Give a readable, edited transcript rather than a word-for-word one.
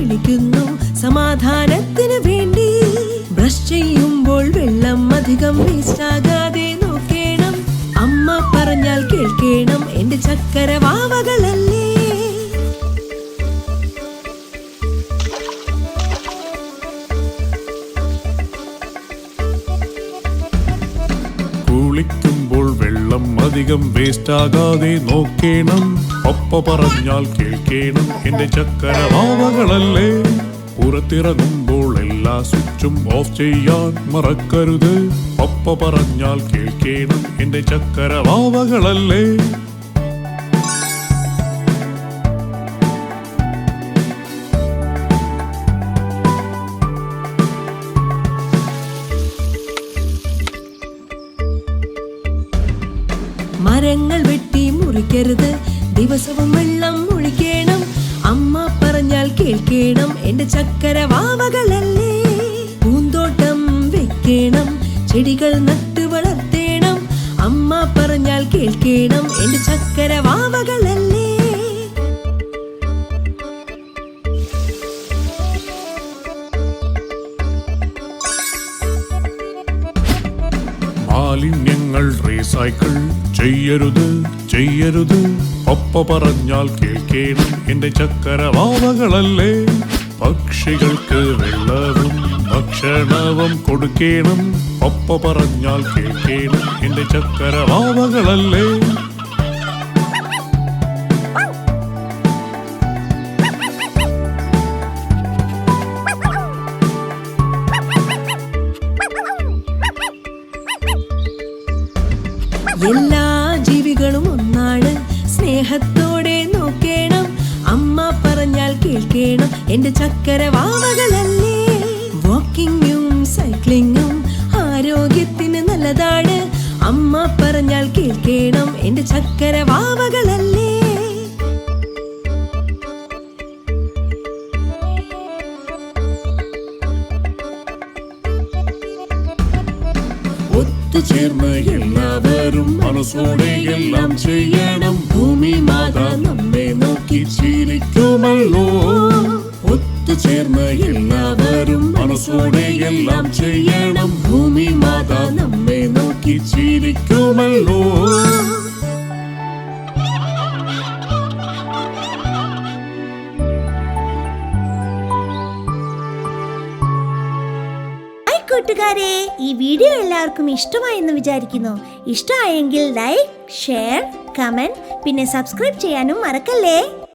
വിളിക്കുന്നു സമാധാനത്തിന് വേണ്ടി. ബ്രഷ് ചെയ്യുമ്പോൾ വെള്ളം അധികം വേസ്റ്റ് ആകാതെ നോക്കണം. അമ്മ പറഞ്ഞാൽ കേൾക്കണം, എന്റെ ചക്കര വാവകളല്ലേ. കുളിക്കുമ്പോൾ വെള്ളം അധികം വേസ്റ്റ് ആകാതെ നോക്കണം. പപ്പ പറഞ്ഞാൽ കേൾക്കണം, എന്റെ ചക്കര വാവകളല്ലേ. പുറത്തിറങ്ങുമ്പോൾ എല്ലാ സ്വിച്ചും ഓഫ് ചെയ്യാൻ മറക്കരുത്. പപ്പ പറഞ്ഞാൽ കേൾക്കണം, എന്റെ ചക്കര വാവകളല്ലേ. മരങ്ങൾ വെട്ടി മുറിക്കരുത്, ദിവസവും വെള്ളം ഒഴിക്കണം. അമ്മ പറഞ്ഞാൽ കേൾക്കണം, എന്റെ ചക്കര വാവകളല്ലേ. പൂന്തോട്ടം വെക്കണം, ചെടികൾ നട്ടു വളർത്തേണം. അമ്മ പറഞ്ഞാൽ കേൾക്കണം, എന്റെ ചക്കര വാവകളല്ലേ. മാലിന്യങ്ങൾ റീസൈക്കിൾ ചെയ്യരുത് ചെയ്യരുത്. പപ്പ പറഞ്ഞാൽ കേൾക്കണം, എന്റെ ചക്കര വാവകളല്ലേ. പക്ഷികൾക്ക് വെള്ളവും ഭക്ഷണവും കൊടുക്കണം. പപ്പ പറഞ്ഞാൽ കേൾക്കണം, എന്റെ ചക്കര വാവകളല്ലേ. എല്ലാ ജീവികളും ഒന്നാണ്, സ്നേഹത്തോടെ നോക്കണം. അമ്മ പറഞ്ഞാൽ കേൾക്കണം, എന്റെ ചക്കര വാവകളല്ലേ. വാക്കിങ്ങും സൈക്ലിങ്ങും ആരോഗ്യത്തിന് നല്ലതാണ്. അമ്മ പറഞ്ഞാൽ കേൾക്കണം, എന്റെ ചക്കര വാവകളല്ലേ. ഒത്തുചേർന്ന് എല്ലാവരും മനസ്സോടെ എല്ലാം ചെയ്യണം. ഭൂമി മാതാ നമ്മെ നോക്കി ചിരിക്കുമല്ലോ. ഒത്തുചേർന്ന് എല്ലാവരും മനസ്സോടെ എല്ലാം ചെയ്യണം. ഭൂമി മാതാ നമ്മെ നോക്കി ചിരിക്കുമല്ലോ. കൂട്ടുകാരെ, ഈ വീഡിയോ എല്ലാവർക്കും ഇഷ്ടമായെന്ന് വിചാരിക്കുന്നു. ഇഷ്ടമായെങ്കിൽ ലൈക്ക്, ഷെയർ, കമന്റ്, പിന്നെ സബ്സ്ക്രൈബ് ചെയ്യാനും മറക്കല്ലേ.